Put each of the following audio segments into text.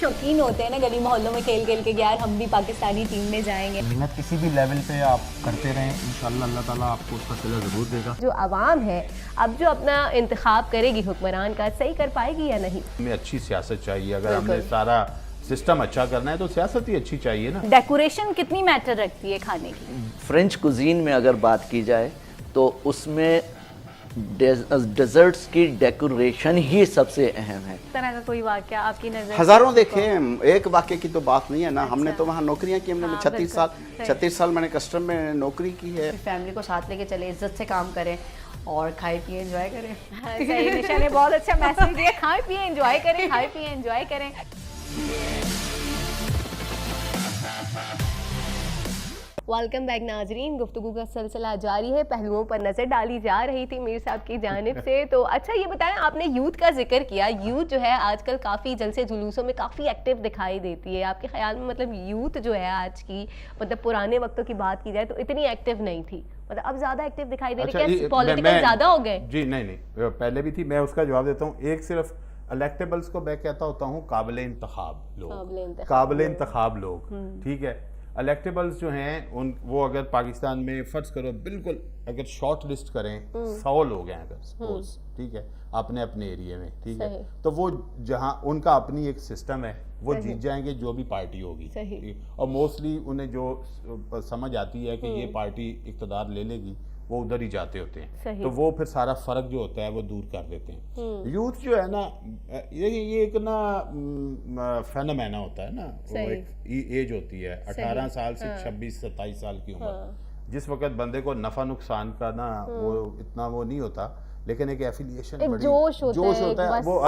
शौकीन होते हैं ना गली मोहल्लों में खेल खेल के, यार हम भी पाकिस्तानी टीम में जाएंगे। मेहनत किसी भी लेवल पे आप करते रहें, इंशाल्लाह अल्लाह ताला आपको उसका सिला ज़रूर देगा। जो आवाम है अब जो अपना इंतखाब करेगी हुक्मरान का, सही कर पाएगी या नहीं? हमें अच्छी सियासत चाहिए। अगर हमने सारा सिस्टम अच्छा करना है तो सियासत ही अच्छी चाहिए ना। डेकोरेशन कितनी मैटर रखती है खाने की? फ्रेंच कुजीन में अगर बात की जाए तो उसमें डेजर्ट्स की डेकोरेशन ही सबसे अहम है। इस तरह का कोई वाकया आपकी नजर? हजारों देखे हैं, एक वाक्य की तो बात नहीं है ना। हमने तो वहाँ नौकरियाँ की, हमने 36 साल मैंने कस्टम में नौकरी की है। फैमिली को साथ लेके चले, इज्जत से काम करें और खाए पिए एंजॉय करें। सही, निशा ने बहुत अच्छा मैसेज दिया, खाएं पिए एंजॉय करें, खाएं पिए एंजॉय करें। वेलकम बैक नाजरीन, गुफ्तगू का सिलसिला जारी है। पहलुओं पर नज़र डाली जा रही थी मीर साहब की जानिब से। तो अच्छा ये बताएं, आपने यूथ का जिक्र किया। यूथ जो है आजकल काफ़ी जलसे जुलूसों में काफ़ी एक्टिव दिखाई देती है। आपके ख्याल में मतलब यूथ जो है आज की, मतलब पुराने वक्तों की बात की जाए तो इतनी एक्टिव नहीं थी, मतलब अब ज़्यादा एक्टिव दिखाई दे रही है? क्या पॉलिटिकल ज़्यादा हो गए? जी नहीं, पहले भी थी। मैं उसका जवाब देता हूँ। एक सिर्फ इलेक्टेबल्स को मैं कहता होता हूँ काबिल इंतखाब लोग, ठीक है। इलेक्टेबल्स जो हैं वो अगर पाकिस्तान में फ़र्ज करो बिल्कुल अगर शॉर्ट लिस्ट करें 100 लोग हैं अगर सपोज, ठीक है, अपने अपने एरिया में, ठीक है, तो वो जहाँ उनका अपनी एक सिस्टम है वो जीत जाएंगे जो भी पार्टी होगी। और मोस्टली उन्हें जो समझ आती है कि ये पार्टी इक़्तिदार ले लेगी वो उधर ही जाते होते हैं, तो वो फिर सारा फर्क जो होता है वो दूर कर देते हैं। यूथ जो है ना, ये एक ना फेनोमेना होता है ना, वो एक एज होती है 18 साल से 26-27 साल की उम्र, जिस वक्त बंदे को नफा नुकसान का ना वो इतना वो नहीं होता, लेकिन एक एफिलिएशन, एक जोश होता है वो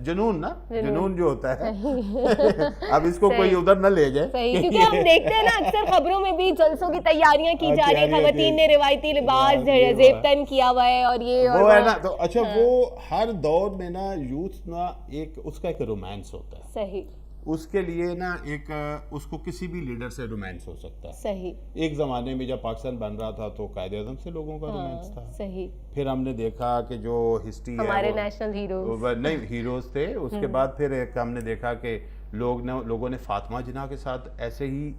जुनून जो होता है। अब इसको कोई उधर न ले जाए, क्योंकि हम देखते हैं ना अक्सर खबरों में भी जलसों की तैयारियां की जा रही है, खवातीन ने रिवायती लिबास ज़ेबतन किया हुआ है और ये वो है ना। तो अच्छा वो हर दौर में ना यूथ ना एक उसका एक रोमांस होता है। सही, उसके लिए ना एक उसको किसी भी लीडर से रोमांस हो सकता है। सही। एक ज़माने में जब पाकिस्तान बन रहा था तो कायदे आज़म से लोगों का रोमांस था। सही। फिर हमने देखा कि जो हिस्ट्री हमारे नेशनल हीरोज थे, उसके बाद फिर एक हमने देखा कि लोगों ने फातिमा जिन्ना के साथ ऐसे ही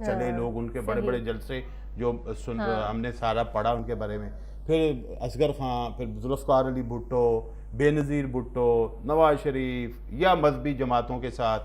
चले लोग, उनके बड़े बड़े जलसे जो हमने सारा पढ़ा उनके बारे में। फिर असगर खां, फिर जुल्फ़िकार अली भुट्टो, बेनज़ीर भुट्टो, नवाज शरीफ, या मजहबी जमातों के साथ।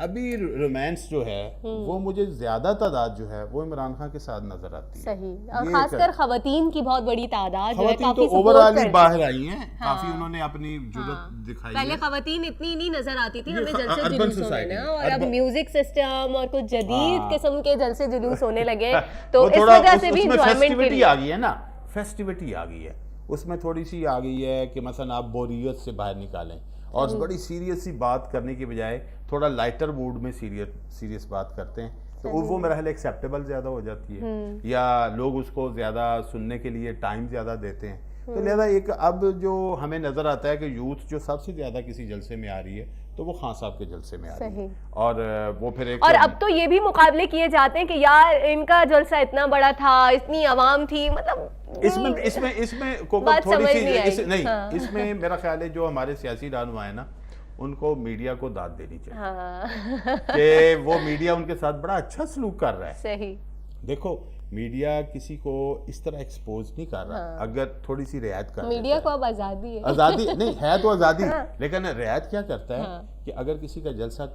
अभी रोमांस जो है वो मुझे ज्यादा तादाद जो है वो इमरान खान के साथ नजर आती है। सही, और खासकर खवातीन की बहुत बड़ी तादाद जो है, काफी तो ओवरऑल ही बाहर आई हैं, काफी उन्होंने अपनी जुर्रत दिखाई। पहले खवातीन इतनी नहीं नजर आती थी हमें जलसे जुलूस होने ना, और अब म्यूजिक सिस्टम और कुछ जदीद किस्म के जलसे जुलूस होने लगे, तो इस वजह से भी फेस्टिविटी आ गई है ना, फेस्टिविटी आ गई है उसमें, थोड़ी सी आ गई है कि मसलन आप बोरियत से बाहर निकालें और बड़ी सीरियस सी बात करने की बजाय थोड़ा लाइटर मूड में सीरियस बात करते हैं, तो वो मेरा ख्याल एक्सेप्टेबल ज़्यादा हो जाती है, या लोग उसको ज़्यादा सुनने के लिए टाइम ज़्यादा देते हैं। तो लिहाजा एक अब जो हमें नज़र आता है कि यूथ जो सबसे ज़्यादा किसी जलसे में आ रही है तो वो खान साहब के जलसे में आ रही है, और वो फिर एक, और अब तो ये भी मुकाबले किए जाते हैं कि यार इनका जलसा इतना बड़ा था, इतनी आवाम थी, मतलब इसमें थोड़ी सी इसमें मेरा ख्याल है जो हमारे सियासी रहनुमा है ना, उनको मीडिया को दाद देनी चाहिए कि वो मीडिया उनके साथ बड़ा अच्छा सलूक कर रहा है। सही। देखो मीडिया किसी को इस तरह एक्सपोज नहीं कर रहा, अगर थोड़ी सी रियायत कर मीडिया को अब आज़ादी है। आज़ादी नहीं है तो आज़ादी, लेकिन रियायत क्या करता है कि अगर किसी का जलसा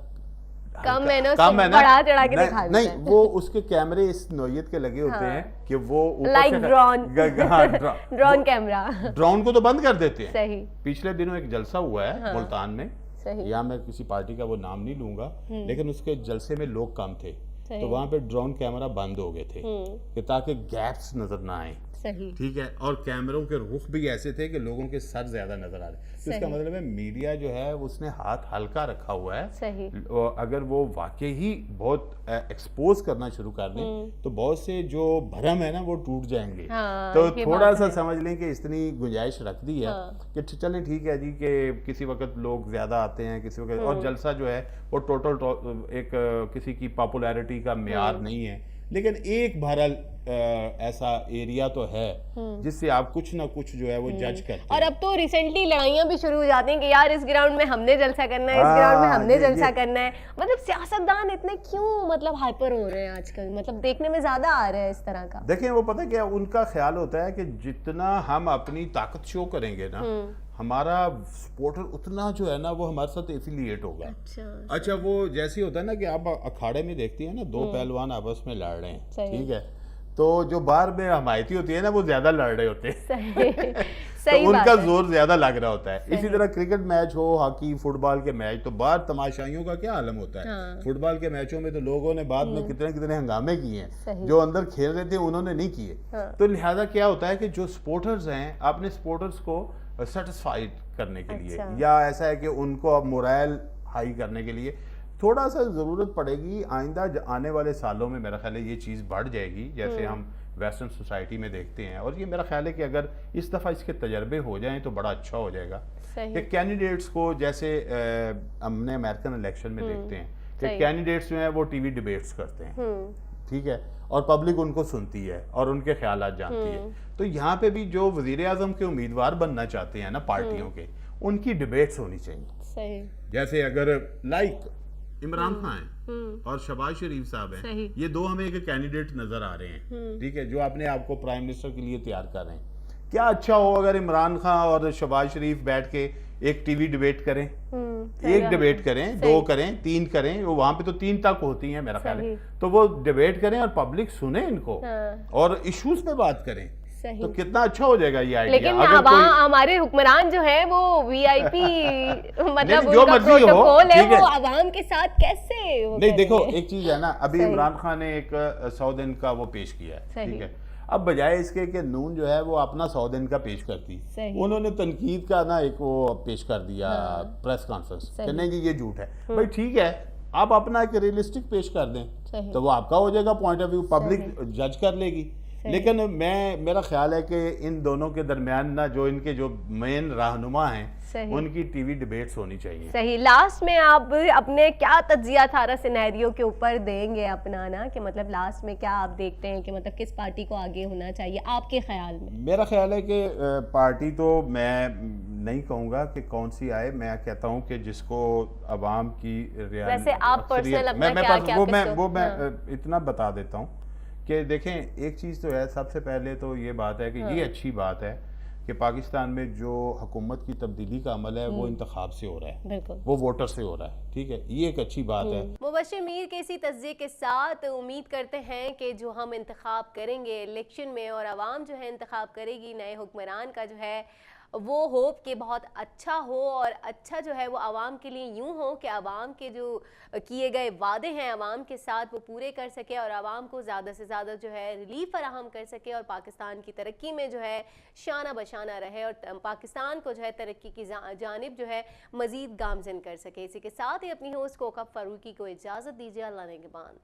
कम है ना, बढ़ा चढ़ा के दिखा देता है। नहीं, वो उसके कैमरे इस नौयत के लगे होते हैं कि वो लाइक ड्रोन कैमरा, ड्रोन को तो बंद कर देते हैं। सही। पिछले दिनों एक जलसा हुआ है मुल्तान में, या मैं किसी पार्टी का वो नाम नहीं लूंगा, लेकिन उसके जलसे में लोग कम थे, तो वहां पे ड्रोन कैमरा बंद हो गए थे कि ताकि गैप्स नजर ना आए। सही। ठीक है, और कैमरों के रुख भी ऐसे थे कि लोगों के सर ज्यादा नजर आ रहे, तो इसका मतलब है मीडिया जो है उसने हाथ हल्का रखा हुआ है। सही। अगर वो वाकई ही बहुत एक्सपोज करना शुरू कर दें तो बहुत से जो भरम है ना वो टूट जाएंगे। तो थोड़ा सा समझ लें कि इतनी गुंजाइश रख दी है कि चलें ठीक है जी, कि किसी वक्त लोग ज्यादा आते हैं, किसी वक्त, और जलसा जो है वो टोटल एक किसी की पॉपुलैरिटी का मेयार नहीं है, لیکن ایک بہرحال ایسا ایریا تو ہے جس سے آپ کچھ نہ کچھ جو ہے وہ جج کرتے ہیں. اور اب تو ریسنٹلی لڑائیاں بھی شروع ہو جاتی ہیں کہ یار اس گراؤنڈ میں ہم نے جلسہ کرنا ہے, اس گراؤنڈ میں ہم نے جلسہ کرنا ہے. مطلب سیاستدان اتنے کیوں مطلب ہائپر ہو رہے ہیں آج کل, مطلب دیکھنے میں زیادہ آ رہا ہے اس طرح کا. دیکھیں وہ پتہ کیا ان کا خیال ہوتا ہے کہ جتنا ہم اپنی طاقت شو کریں گے نا, ہمارا سپورٹر اتنا جو ہے نا وہ ہمارے ساتھ ایفیلیٹ ہوگا. اچھا وہ جیسے ہوتا ہے نا کہ آپ اکھاڑے میں دیکھتی ہیں نا, دو پہلوان آپس میں لڑ رہے ہیں, ٹھیک ہے, تو جو باہر میں حمایتی ہوتی ہے نا وہ زیادہ لڑ رہے ہوتے ہیں, تو ان کا زور زیادہ لگ رہا ہوتا ہے. اسی طرح کرکٹ میچ ہو, ہاکی, فٹ بال کے میچ, تو باہر تماشائیوں کا کیا عالم ہوتا ہے. فٹ بال کے میچوں میں تو لوگوں نے بعد میں کتنے کتنے ہنگامے کیے ہیں, جو اندر کھیل رہے تھے انہوں نے نہیں کیے. تو لہذا کیا ہوتا ہے کہ جو سپورٹرز ہیں اپنے سپورٹرز کو سیٹسفائیڈ کرنے کے لیے, یا ایسا ہے کہ ان کو اب مورائل ہائی کرنے کے لیے تھوڑا سا ضرورت پڑے گی. آئندہ آنے والے سالوں میں میرا خیال ہے یہ چیز بڑھ جائے گی, جیسے ہم ویسٹرن سوسائٹی میں دیکھتے ہیں. اور یہ میرا خیال ہے کہ اگر اس دفعہ اس کے تجربے ہو جائیں تو بڑا اچھا ہو جائے گا. کہ کینڈیڈیٹس کو جیسے ہم نے امریکن الیکشن میں دیکھتے ہیں کہ کینڈیڈیٹس جو ہیں وہ ٹی وی ڈیبیٹس کرتے ہیں, ٹھیک ہے, اور پبلک ان کو سنتی ہے اور ان کے خیالات جانتی ہے. تو یہاں پہ بھی جو وزیر اعظم کے امیدوار بننا چاہتے ہیں نا پارٹیوں کے, ان کی ڈیبیٹس ہونی چاہیے. جیسے اگر لائک عمران خان ہیں اور شہباز شریف صاحب ہیں, یہ دو ہمیں ایک کینڈیڈیٹ نظر آ رہے ہیں, ٹھیک ہے, جو اپنے آپ کو پرائم منسٹر کے لیے تیار کر رہے ہیں. کیا اچھا ہو اگر عمران خان اور شہباز شریف بیٹھ کے ایک ٹی وی ڈیبیٹ کریں, ایک ڈیبیٹ کریں, دو کریں, تین کریں, وہاں پہ تو 3 تک ہوتی ہیں میرا خیال ہے, تو وہ ڈیبیٹ کریں اور پبلک سنیں ان کو اور ایشوز پہ بات کریں, تو کتنا اچھا ہو جائے گا یہ آئیڈیا. لیکن ہمارے حکمران جو ہے وہ وی آئی پی مطلب جو ان کا مرضی ہو, پروٹوکول ہے, ٹھیک ہے, وہ عوام کے ساتھ کیسے نہیں. دیکھو ایک چیز ہے نا, ابھی عمران خان نے ایک 100 دن کا وہ پیش کیا ہے, ٹھیک ہے, اب بجائے اس کے کہ نون جو ہے وہ اپنا 100 دن کا پیش کرتی, انہوں نے تنقید کا نا ایک وہ پیش کر دیا پریس کانفرنس, کہ نہیں جی یہ جھوٹ ہے. بھائی ٹھیک ہے, آپ اپنا ایک ریئلسٹک پیش کر دیں تو وہ آپ کا ہو جائے گا پوائنٹ آف ویو, پبلک جج کر لے گی. لیکن میرا خیال ہے کہ ان دونوں کے درمیان نا جو ان کے جو مین رہنما ہیں ان کی ٹی وی ڈیبیٹس ہونی چاہیے. صحیح. لاسٹ میں آپ اپنے کیا تجزیہ تھارا سینیریو کے اوپر دیں گے اپنا نا, کہ مطلب لاسٹ میں کیا آپ دیکھتے ہیں کہ مطلب کس پارٹی کو آگے ہونا چاہیے آپ کے خیال میں؟ میرا خیال ہے کہ پارٹی تو میں نہیں کہوں گا کہ کون سی آئے, میں کہتا ہوں کہ جس کو عوام کی ویسے آپ پرسنل اپنا میں اتنا بتا دیتا ہوں کہ دیکھیں ایک چیز تو ہے, سب سے پہلے تو یہ بات ہے کہ یہ اچھی بات ہے کہ پاکستان میں جو حکومت کی تبدیلی کا عمل ہے وہ انتخاب سے ہو رہا ہے, وہ ووٹر سے ہو رہا ہے, ٹھیک ہے, یہ ایک اچھی بات ہے. مبشر میر کے اسی تجزیے کے ساتھ امید کرتے ہیں کہ جو ہم انتخاب کریں گے الیکشن میں اور عوام جو ہے انتخاب کرے گی نئے حکمران کا, جو ہے وہ ہوپ کہ بہت اچھا ہو, اور اچھا جو ہے وہ عوام کے لیے یوں ہو کہ عوام کے جو کیے گئے وعدے ہیں عوام کے ساتھ وہ پورے کر سکے, اور عوام کو زیادہ سے زیادہ جو ہے ریلیف فراہم کر سکے, اور پاکستان کی ترقی میں جو ہے شانہ بشانہ رہے, اور پاکستان کو جو ہے ترقی کی جانب جو ہے مزید گامزن کر سکے. اسی کے ساتھ ہی اپنی ہوسٹ کوکب فاروقی کو اجازت دیجیے. اللہ نگہبان.